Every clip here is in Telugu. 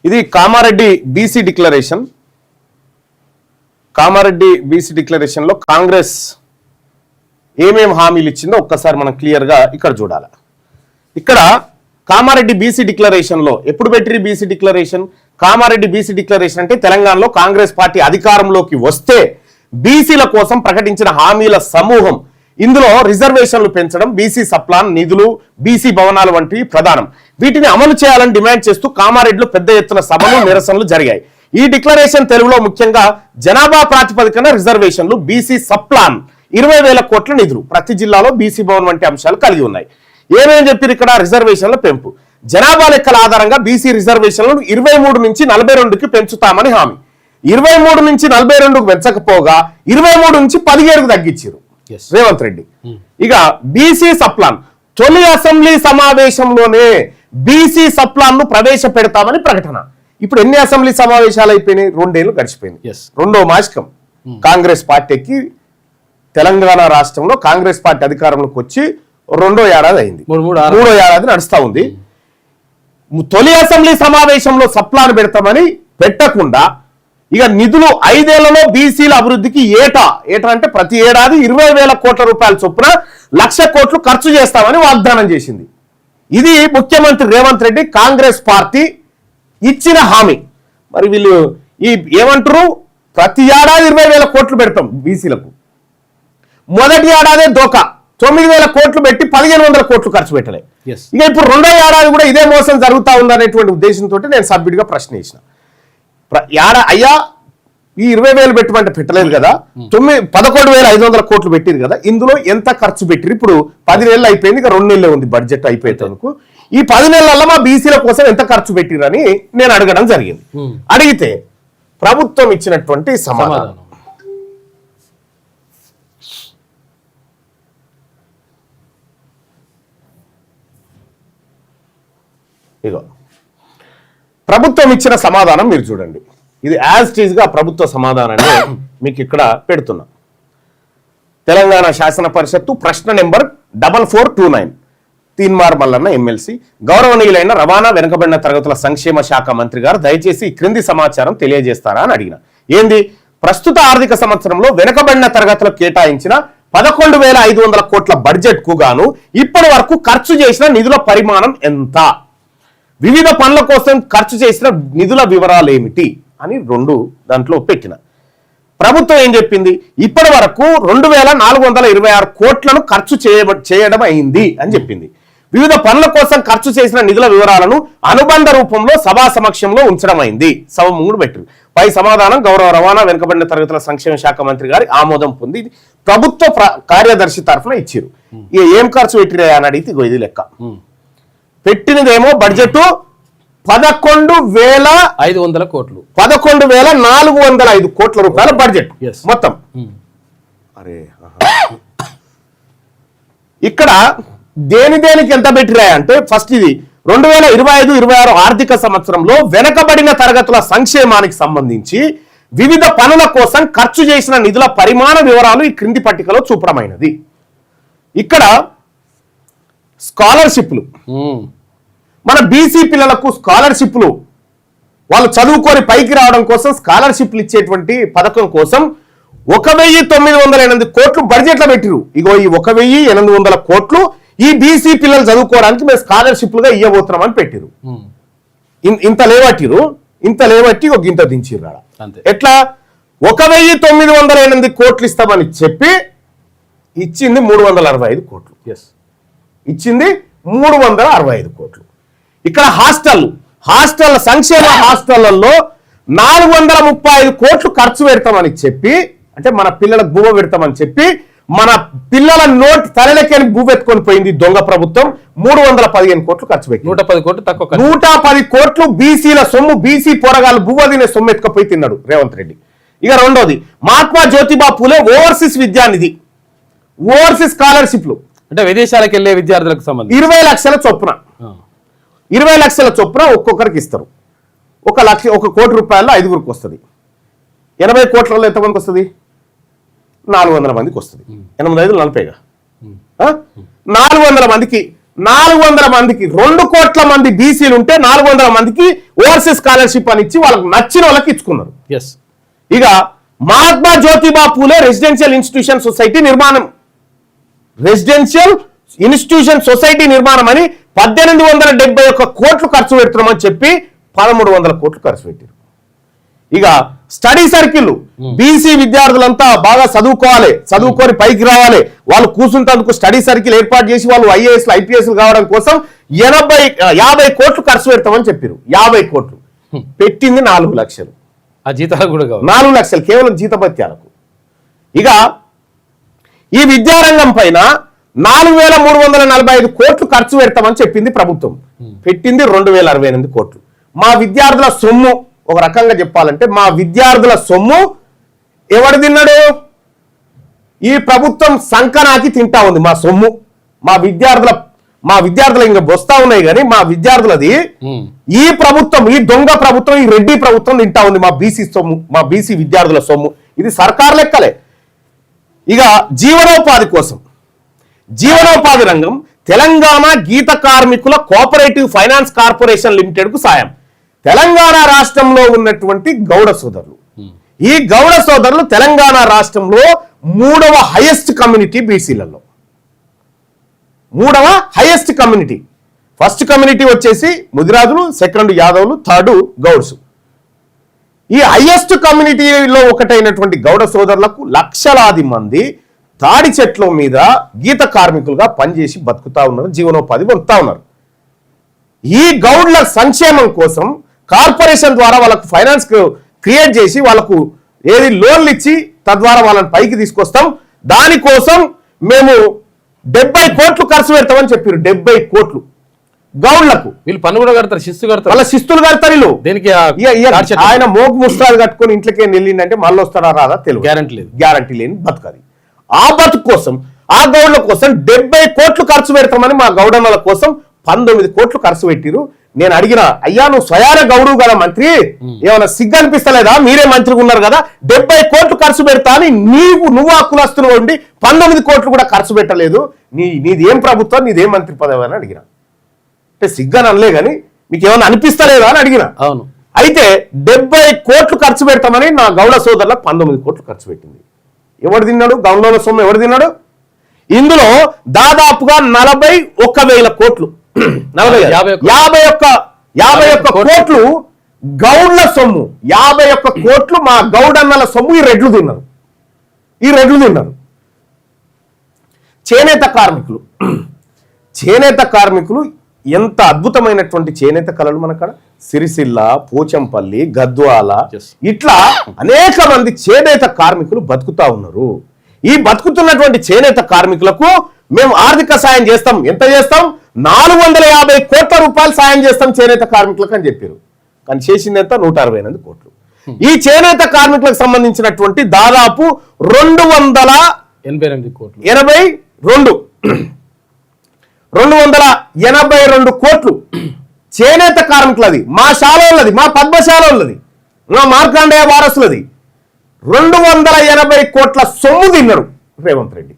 ఇది Kamareddy BC declaration. Kamareddy BC declaration లో కాంగ్రెస్ ఏమేం హామీలు ఇచ్చిందో ఒక్కసారి మనం క్లియర్ గా ఇక్కడ చూడాలి. ఇక్కడ కామారెడ్డి బీసీ డిక్లరేషన్ లో ఎప్పుడు పెట్టిరి BC declaration? Kamareddy BC declaration అంటే తెలంగాణలో కాంగ్రెస్ పార్టీ అధికారంలోకి వస్తే బీసీల కోసం ప్రకటించిన హామీల సమూహం. ఇందులో రిజర్వేషన్లు పెంచడం, బీసీ సప్లాన్ నిధులు, బీసీ భవనాలు వంటివి ప్రధానం. వీటిని అమలు చేయాలని డిమాండ్ చేస్తూ కామారెడ్డిలో పెద్ద ఎత్తున సభలు, నిరసనలు జరిగాయి. ఈ డిక్లరేషన్ తెలుగులో ముఖ్యంగా జనాభా ప్రాతిపదికన రిజర్వేషన్లు, బీసీ సప్లాన్, 20,000 కోట్ల నిధులు, ప్రతి జిల్లాలో బీసీ భవన్ వంటి అంశాలు కలిగి ఉన్నాయి. ఏమేమి చెప్పారు ఇక్కడ? రిజర్వేషన్ల పెంపు, జనాభా లెక్కల ఆధారంగా బీసీ రిజర్వేషన్లను 23 నుంచి 42కి పెంచుతామని హామీ. 23 నుంచి 42కు పెంచకపోగా 23 నుంచి 17కు తగ్గించారు రేవంత్ రెడ్డి. ఇక బీసీ సప్లాన్, తొలి అసెంబ్లీ సమావేశంలోనే బీసీ సప్లాన్ ను ప్రవేశపెడతామని ప్రకటన. ఇప్పుడు ఎన్ని అసెంబ్లీ సమావేశాలు అయిపోయినాయి? 2 ఏళ్ళు గడిచిపోయింది. రెండో మాసికం కాంగ్రెస్ పార్టీకి తెలంగాణ రాష్ట్రంలో కాంగ్రెస్ పార్టీ అధికారంలోకి వచ్చి 2వ ఏడాది అయింది, 3వ ఏడాది నడుస్తా ఉంది. తొలి అసెంబ్లీ సమావేశంలో సప్లాన్ పెడతామని పెట్టకుండా ఇక నిధులు 5 ఏళ్లలో బీసీల అభివృద్ధికి ఏటా అంటే ప్రతి ఏడాది 20,000 కోట్ల రూపాయల చొప్పున 1,00,000 కోట్లు ఖర్చు చేస్తామని వాగ్దానం చేసింది. ఇది ముఖ్యమంత్రి రేవంత్ రెడ్డి కాంగ్రెస్ పార్టీ ఇచ్చిన హామీ. మరి వీళ్ళు ఏమంటారు? ప్రతి ఏడాది 20,000 కోట్లు పెడతాం బీసీలకు. మొదటి ఏడాదే దోకా 9,000 కోట్లు పెట్టి 1,500 కోట్లు ఖర్చు పెట్టలే. ఇక ఇప్పుడు 2వ ఏడాది కూడా ఇదే మోసం జరుగుతా ఉందనేటువంటి ఉద్దేశంతో నేను సబ్మిట్గా ప్రశ్న వేసిన. అయ్యా ఈ 20,000 పెట్టమంటే పెట్టలేదు కదా, 11,500 కోట్లు పెట్టిరు కదా, ఇందులో ఎంత ఖర్చు పెట్టిరు? ఇప్పుడు 10 నెలలు అయిపోయింది, ఇక 2 నెలలే ఉంది బడ్జెట్ అయిపోయేందుకు. ఈ 10 నెలల మా బీసీల కోసం ఎంత ఖర్చు పెట్టిరని నేను అడగడం జరిగింది. అడిగితే ప్రభుత్వం ఇచ్చినటువంటి సమాధానం ఇగో. ప్రభుత్వం ఇచ్చిన సమాధానం మీరు చూడండి. ఇది యాజ్ టీజ్ గా ప్రభుత్వ సమాధానాన్ని మీకు ఇక్కడ పెడుతున్నా. తెలంగాణ శాసన పరిషత్తు ప్రశ్న నెంబర్ 4429, తీన్మార్ మల్లన్న ఎమ్మెల్సీ. గౌరవనీయులైన రవాణా వెనుకబడిన తరగతుల సంక్షేమ శాఖ మంత్రి గారు దయచేసి ఈ క్రింది సమాచారం తెలియజేస్తారా అని అడిగిన. ఏంది? ప్రస్తుత ఆర్థిక సంవత్సరంలో వెనుకబడిన తరగతులకు కేటాయించిన 11,500 కోట్ల బడ్జెట్ కు గాను ఇప్పటి వరకు ఖర్చు చేసిన నిధుల పరిమాణం ఎంత, వివిధ పనుల కోసం ఖర్చు చేసిన నిధుల వివరాలు ఏమిటి అని 2 దాంట్లో పెట్టిన. ప్రభుత్వం ఏం చెప్పింది? ఇప్పటి వరకు 2,426 కోట్లను ఖర్చు చేయడం అయింది అని చెప్పింది. వివిధ పనుల కోసం ఖర్చు చేసిన నిధుల వివరాలను అనుబంధ రూపంలో సభా సమక్షంలో ఉంచడం అయింది. సభ ముందు పెట్టారు. పై సమాధానం గౌరవ రవాణా వెనుకబడిన తరగతుల సంక్షేమ శాఖ మంత్రి గారి ఆమోదం పొంది ప్రభుత్వ కార్యదర్శి తరఫున ఇచ్చారు. ఇక ఏం ఖర్చు పెట్టిరా అని అడిగితే ఇది లెక్క. పెట్టినదేమో బడ్జెట్ 11,500 కోట్లు, 11,405 కోట్ల రూపాయల బడ్జెట్ మొత్తం. అరే ఇక్కడ దేనికి ఎంత పెట్టిరా అంటే ఫస్ట్ ఇది 2025-26 ఆర్థిక సంవత్సరంలో వెనకబడిన తరగతుల సంక్షేమానికి సంబంధించి వివిధ పనుల కోసం ఖర్చు చేసిన నిధుల పరిమాణ వివరాలు ఈ క్రింది పట్టికలో చూపడమైనది. ఇక్కడ స్కాలర్షిప్లు, మన బీసీ పిల్లలకు స్కాలర్షిప్లు, వాళ్ళు చదువుకొని పైకి రావడం కోసం స్కాలర్షిప్లు ఇచ్చేటువంటి పథకం కోసం 1,908 కోట్లు బడ్జెట్లో పెట్టిరు. ఇగో ఈ 1,800 కోట్లు ఈ బీసీ పిల్లలు చదువుకోవడానికి మేము స్కాలర్షిప్లుగా ఇవ్వబోతున్నామని పెట్టిరు. ఇంత లేవట్టి ఒక గింత దించిర్రు. ఎట్లా? 1,908 కోట్లు ఇస్తామని చెప్పి ఇచ్చింది 365 కోట్లు. ఇచ్చింది 365 కోట్లు. ఇక్కడ హాస్టల్ సంక్షేమ హాస్టళ్లలో 435 కోట్లు ఖర్చు పెడతామని చెప్పి, అంటే మన పిల్లలకు భూమ పెడతామని చెప్పి మన పిల్లల నోట్ తలలకేని భూవెత్తుకొని పోయింది దొంగ ప్రభుత్వం. 315 కోట్లు ఖర్చు పెట్టి 110 కోట్లు తక్కువ, 110 కోట్లు బీసీల సొమ్ము, బీసీ పోరగాళ్ళు భూవ తినే సొమ్ము ఎత్తుకపోయి తిన్నాడు రేవంత్ రెడ్డి. ఇక రెండోది మహాత్మా జ్యోతిబా పూలే ఓవర్సీస్ విద్యానిధి, ఓవర్సీస్ స్కాలర్షిప్లు, అంటే విదేశాలకు వెళ్లే విద్యార్థులకు సంబంధించి 20 లక్షల చొప్పున 20 లక్షల చొప్పున ఒక్కొక్కరికి ఇస్తారు. 1 కోటి రూపాయల్లో 5గురికి వస్తుంది. 80 కోట్లలో ఎంతమందికి వస్తుంది? 400 మందికి వస్తుంది. 8 5 40గా 400 మందికి 400 మందికి 2 కోట్ల మంది బీసీలు ఉంటే 400 మందికి ఓవర్సీస్ స్కాలర్షిప్ అని ఇచ్చి వాళ్ళకి నచ్చిన వాళ్ళకి ఇచ్చుకున్నారు. ఎస్. ఇక Mahatma Jyotiba Phule residential institution society నిర్మాణం అని 1871 కోట్లు ఖర్చు పెడుతున్నామని చెప్పి 1300 కోట్లు ఖర్చు పెట్టారు. ఇక స్టడీ సర్కిల్ బీసీ విద్యార్థులంతా బాగా చదువుకొని పైకి రావాలి, వాళ్ళు కూర్చుంటందుకు స్టడీ సర్కిల్ ఏర్పాటు చేసి వాళ్ళు ఐఏఎస్లు ఐపీఎస్లు కావడం కోసం 50 కోట్లు ఖర్చు పెడతామని చెప్పారు. 50 కోట్లు పెట్టింది 4 లక్షలు. ఆ జీతాలకు కూడా 4 లక్షలు కేవలం జీతభత్యాలకు. ఇక ఈ విద్యారంగం పైన 4345 కోట్లు ఖర్చు పెడతామని చెప్పింది ప్రభుత్వం. పెట్టింది 2068 కోట్లు. మా విద్యార్థుల సొమ్ము, ఒక రకంగా చెప్పాలంటే మా విద్యార్థుల సొమ్ము ఎవడు తిన్నాడు? ఈ ప్రభుత్వం సంకనాకి తింటా ఉంది మా సొమ్ము. మా విద్యార్థుల ఇంకా బొస్తా ఉన్నాయి కానీ మా విద్యార్థులది ఈ ప్రభుత్వం, ఈ దొంగ ప్రభుత్వం, ఈ రెడ్డి ప్రభుత్వం తింటా ఉంది మా బీసీ సొమ్ము, మా బీసీ విద్యార్థుల సొమ్ము. ఇది సర్కార్ లెక్కలే. ఇక జీవనోపాధి రంగం తెలంగాణ గీత కార్మికుల కోఆపరేటివ్ ఫైనాన్స్ కార్పొరేషన్ లిమిటెడ్ కు సాయం. తెలంగాణ రాష్ట్రంలో ఉన్నటువంటి గౌడ సోదరులు, ఈ గౌడ సోదరులు తెలంగాణ రాష్ట్రంలో 3వ హైయెస్ట్ కమ్యూనిటీ బీసీలలో. 3వ హైయెస్ట్ కమ్యూనిటీ. ఫస్ట్ కమ్యూనిటీ వచ్చేసి ముదిరాజులు, సెకండ్ యాదవులు, థర్డ్ గౌడ్స్. ఈ హైయెస్ట్ కమ్యూనిటీలో ఒకటైనటువంటి గౌడ సోదరులకు లక్షలాది మంది తాడి చెట్ల మీద గీత కార్మికులుగా పనిచేసి బతుకుతా ఉన్నారు, జీవనోపాధి పొందుతా ఉన్నారు. ఈ గౌడ్ల సంక్షేమం కోసం కార్పొరేషన్ ద్వారా వాళ్ళకు ఫైనాన్స్ క్రియేట్ చేసి వాళ్ళకు లోన్లు ఇచ్చి తద్వారా వాళ్ళని పైకి తీసుకొస్తాం. దానికోసం మేము 70 కోట్లు ఖర్చు పెడతామని చెప్పారు. 70 కోట్లు గౌడ్లకు. వీళ్ళు పన్ను కూడా కడతారు, శిస్తు కడతారు, వాళ్ళ శిస్తులు కడతారు. వీళ్ళు దేనికి? ఆయన మోగు ముస్తాలు కట్టుకొని ఇంట్లోకి వెళ్ళిందంటే మళ్ళీ వస్తారా రాదా తెలియదు. గ్యారంటీ లేని బతుకది. ఆ బతుకు కోసం, ఆ గౌడ్ల కోసం 70 కోట్లు ఖర్చు పెడతామని మా గౌడన్నల కోసం 19 కోట్లు ఖర్చు పెట్టిరు. నేను అడిగిన, అయ్యా నువ్వు స్వయాన గౌడు కదా మంత్రి, ఏమైనా సిగ్గు అనిపిస్తలేదా? మీరే మంత్రిగా ఉన్నారు కదా, 70 కోట్లు ఖర్చు పెడతా అని నువ్వు హక్కులు వస్తున్నావు ఉండి 19 కోట్లు కూడా ఖర్చు పెట్టలేదు. నీది ఏం ప్రభుత్వం, నీదేం మంత్రి పదవి అని అడిగిన. అంటే సిగ్గని అనలే కానీ మీకు ఏమైనా అనిపిస్తలేదా అని అడిగిన. అవును. అయితే 70 కోట్లు ఖర్చు పెడతామని నా గౌడ సోదరులకు 19 కోట్లు ఖర్చు పెట్టింది. ఎవడు తిన్నాడు? గౌండ్ల సొమ్ము ఎవడు తిన్నాడు? ఇందులో దాదాపుగా 41,000 కోట్లు, 51 కోట్లు గౌడ్ల సొమ్ము, 51 కోట్లు మా గౌడన్నల సొమ్ము ఈ రెడ్లు తిన్నారు. చేనేత కార్మికులు ఎంత అద్భుతమైనటువంటి చేనేత కళలు మనకాడ సిరిసిల్ల, పోచంపల్లి, గద్వాల, ఇట్లా అనేక మంది చేనేత కార్మికులు బతుకుతా ఉన్నారు. ఈ బతుకుతున్నటువంటి చేనేత కార్మికులకు మేము ఆర్థిక సాయం చేస్తాం. ఎంత చేస్తాం? 450 కోట్ల రూపాయలు సాయం చేస్తాం చేనేత కార్మికులకు అని చెప్పారు. కానీ చేసింది ఎంత? 168 కోట్లు. ఈ చేనేత కార్మికులకు సంబంధించినటువంటి దాదాపు 282 కోట్లు చేనేత కార్మికులది, మా శాలలది, మా పద్మశాలది, మా మార్కాండేయ వారసులది. 280 కోట్ల సొమ్ము తిన్నారు రేవంత్ రెడ్డి.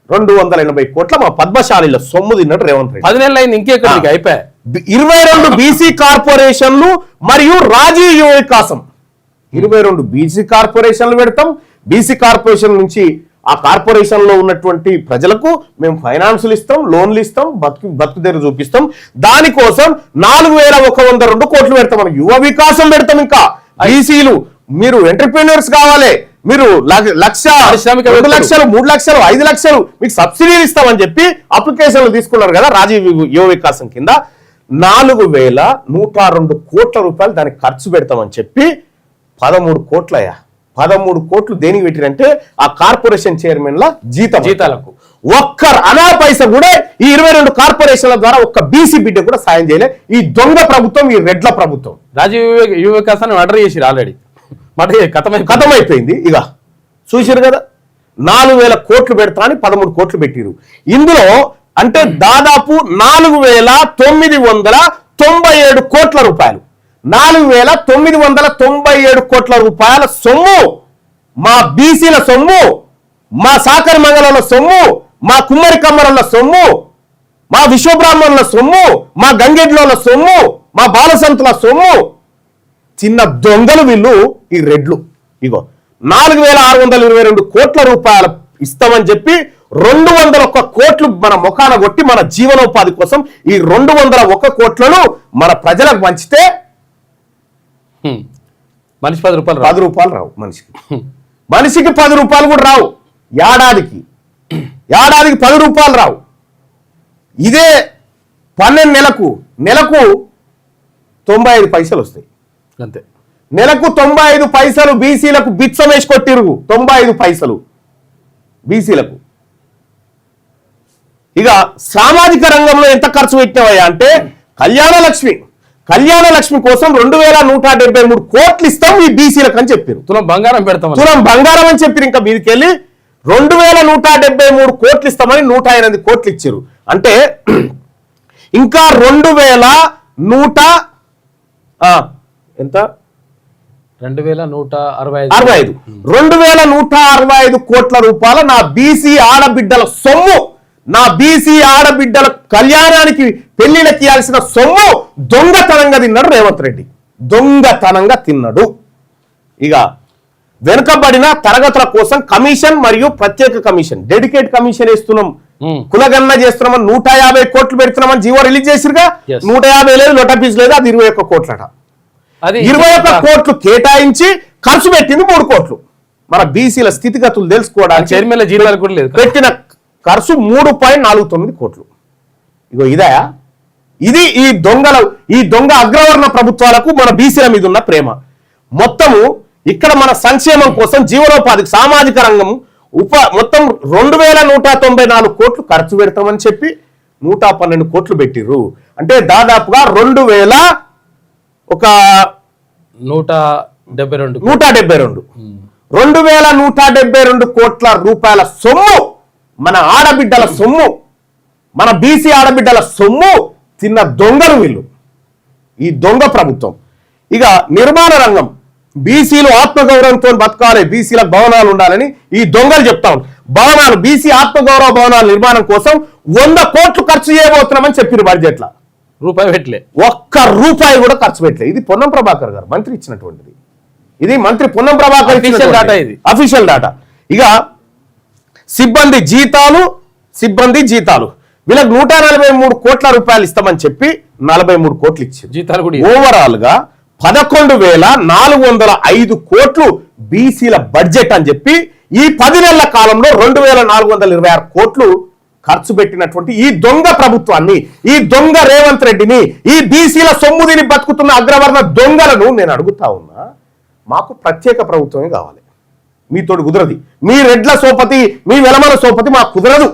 280 కోట్ల మా పద్మశాలిలో సొమ్ము తిన్నాడు రేవంత్ రెడ్డి. 10 నెలలు అయింది, ఇంకెక్కడికి అయిపోయా. 22 బీసీ కార్పొరేషన్లు మరియు రాజీవ్ యువ వికాసం, 22 బీసీ కార్పొరేషన్లు పెడతాం. బీసీ కార్పొరేషన్ నుంచి ఆ కార్పొరేషన్ లో ఉన్నటువంటి ప్రజలకు మేము ఫైనాన్సులు ఇస్తాం, లోన్లు ఇస్తాం, బతుకు తెర చూపిస్తాం. దానికోసం 4102 కోట్లు పెడతాం. మనం యువ వికాసం పెడతాం. ఇంకా బీసీలు మీరు ఎంటర్ప్రీనర్స్ కావాలి, మీరు 1 లక్ష, 2 లక్షలు, 3 లక్షలు, 5 లక్షలు మీకు సబ్సిడీలు ఇస్తామని చెప్పి అప్లికేషన్లు తీసుకున్నారు కదా రాజీవ్ యువ వికాసం కింద. 4102 కోట్ల రూపాయలు దానికి ఖర్చు పెడతామని చెప్పి 13 కోట్లయ్యా. 13 కోట్లు దేనికి పెట్టిరంటే ఆ కార్పొరేషన్ చైర్మన్ల జీతాలకు. ఒక్క అనా పైసా కూడా ఈ 22 కార్పొరేషన్ల ద్వారా ఒక్క బీసీ బిడ్డ కూడా సాయం చేయలే ఈ దొంగ ప్రభుత్వం, ఈ రెడ్ల ప్రభుత్వం. రాజీవ్ యువ వికాసాన్ని మర్డర్ చేసిరు ఆల్రెడీ, కథమైపోయింది. ఇక చూసారు కదా, 4000 కోట్లు పెడతా అని 13 కోట్లు పెట్టిరు. ఇందులో అంటే దాదాపు 4997 కోట్ల రూపాయలు, 4997 కోట్ల రూపాయల సొమ్ము మా బీసీల సొమ్ము, మా సాకరి మంగళంలో సొమ్ము, మా కుమ్మరి కమ్మరంలో సొమ్ము మా విశ్వబ్రాహ్మణుల సొమ్ము, మా గంగెడ్లోల సొమ్ము, మా బాలసంతుల సొమ్ము. చిన్న దొంగలు వీళ్ళు ఈ రెడ్లు. ఇగో 4,622 కోట్ల రూపాయలు ఇస్తామని చెప్పి 201 కోట్లు మన ముఖాన కొట్టి మన జీవనోపాధి కోసం ఈ 201 కోట్లను మన ప్రజలకు పంచితే మనిషి 10 రూపాయలు 10 రూపాయలు రావు మనిషికి 10 రూపాయలు కూడా రావు. ఏడాదికి 10 రూపాయలు రావు. ఇదే 12 నెలకు 95 పైసలు వస్తాయి. అంతే. నెలకు 95 పైసలు బీసీలకు బిచ్చం వేసి కొట్టిరు. 95 పైసలు బీసీలకు. ఇక సామాజిక రంగంలో ఎంత ఖర్చు పెట్టినావయ్యా అంటే కళ్యాణ లక్ష్మి కోసం 2,173 కోట్లు ఇస్తాం ఈ బీసీలకు అని చెప్పారు. తులం బంగారం పెడతాం, తులం బంగారం అని చెప్పారు. ఇంకా మీదకి వెళ్ళి 2,173 కోట్లు ఇస్తామని 108 కోట్లు ఇచ్చారు. అంటే ఇంకా 2,100 ఎంత 2,165 2,165 కోట్ల రూపాయల నా బీసీ ఆడబిడ్డల సొమ్ము, నా బీసీ ఆడబిడ్డల కళ్యాణానికి పెళ్లిళ్ళకి ఇవ్వాల్సిన సొమ్ము దొంగతనంగా తిన్నాడు రేవంత్ రెడ్డి. దొంగతనంగా తిన్నాడు. ఇక వెనుకబడిన తరగతుల కోసం కమిషన్ మరియు ప్రత్యేక కమిషన్, డెడికేట్ కమిషన్ వేస్తున్నాం, కులగణన చేస్తున్నామని 150 కోట్లు పెడుతున్నామని జీవో రిలీజ్ చేసిరుగా. 150 లేదు, లొటపీస్ లేదు, అది 21 కోట్లట. 21 కోట్లు కేటాయించి ఖర్చు పెట్టింది 3 కోట్లు. మన బీసీల స్థితిగతులు తెలుసుకోవడానికి చైర్మన్ల జీతాలు కూడా లేదు. పెట్టిన ఖర్చు 3.49 కోట్లు. ఇగో ఇది ఈ దొంగ అగ్రవర్ణ ప్రభుత్వాలకు మన బీసీల మీద ఉన్న ప్రేమ. మొత్తము ఇక్కడ మన సంక్షేమం కోసం జీవనోపాధికి సామాజిక రంగం మొత్తం 2,194 కోట్లు ఖర్చు పెడతామని చెప్పి 112 కోట్లు పెట్టిర్రు. అంటే దాదాపుగా 2,172 కోట్ల రూపాయల సొమ్ము, మన ఆడబిడ్డల సొమ్ము, మన బీసీ ఆడబిడ్డల సొమ్ము తిన్న దొంగలు వీళ్ళు, ఈ దొంగ ప్రభుత్వం. ఇక నిర్మాణ రంగం, బీసీలు ఆత్మగౌరవంతో బతకాలి, బీసీలకు భవనాలు ఉండాలని ఈ దొంగలు చెప్తా ఉన్నారు. భవనాలు, బీసీ ఆత్మగౌరవ భవనాల నిర్మాణం కోసం 100 కోట్లు ఖర్చు చేయబోతున్నామని చెప్పారు. బడ్జెట్లో రూపాయి పెట్టలే, 1 రూపాయి కూడా ఖర్చు పెట్టలే. ఇది పొన్నం ప్రభాకర్ గారు మంత్రి ఇచ్చినటువంటిది. ఇది మంత్రి పొన్నం ప్రభాకర్ అఫీషియల్ డాటా. ఇక సిబ్బంది జీతాలు వీళ్ళకి 143 కోట్ల రూపాయలు ఇస్తామని చెప్పి 43 కోట్లు ఇచ్చారు జీతాలు కూడా. ఓవరాల్ గా 11,405 కోట్లు బీసీల బడ్జెట్ అని చెప్పి ఈ 10 నెలల కాలంలో 2,426 కోట్లు ఖర్చు పెట్టినటువంటి ఈ దొంగ ప్రభుత్వాన్ని, ఈ దొంగ రేవంత్ రెడ్డిని, ఈ బీసీల సొమ్ముదిని బతుకుతున్న అగ్రవర్ణ దొంగలను నేను అడుగుతా ఉన్నా, మాకు ప్రత్యేక ప్రభుత్వమే కావాలి. మీతోటి కుదరది. మీ రెడ్ల సోపతి, మీ వెలమల సోపతి మాకు కుదరదు.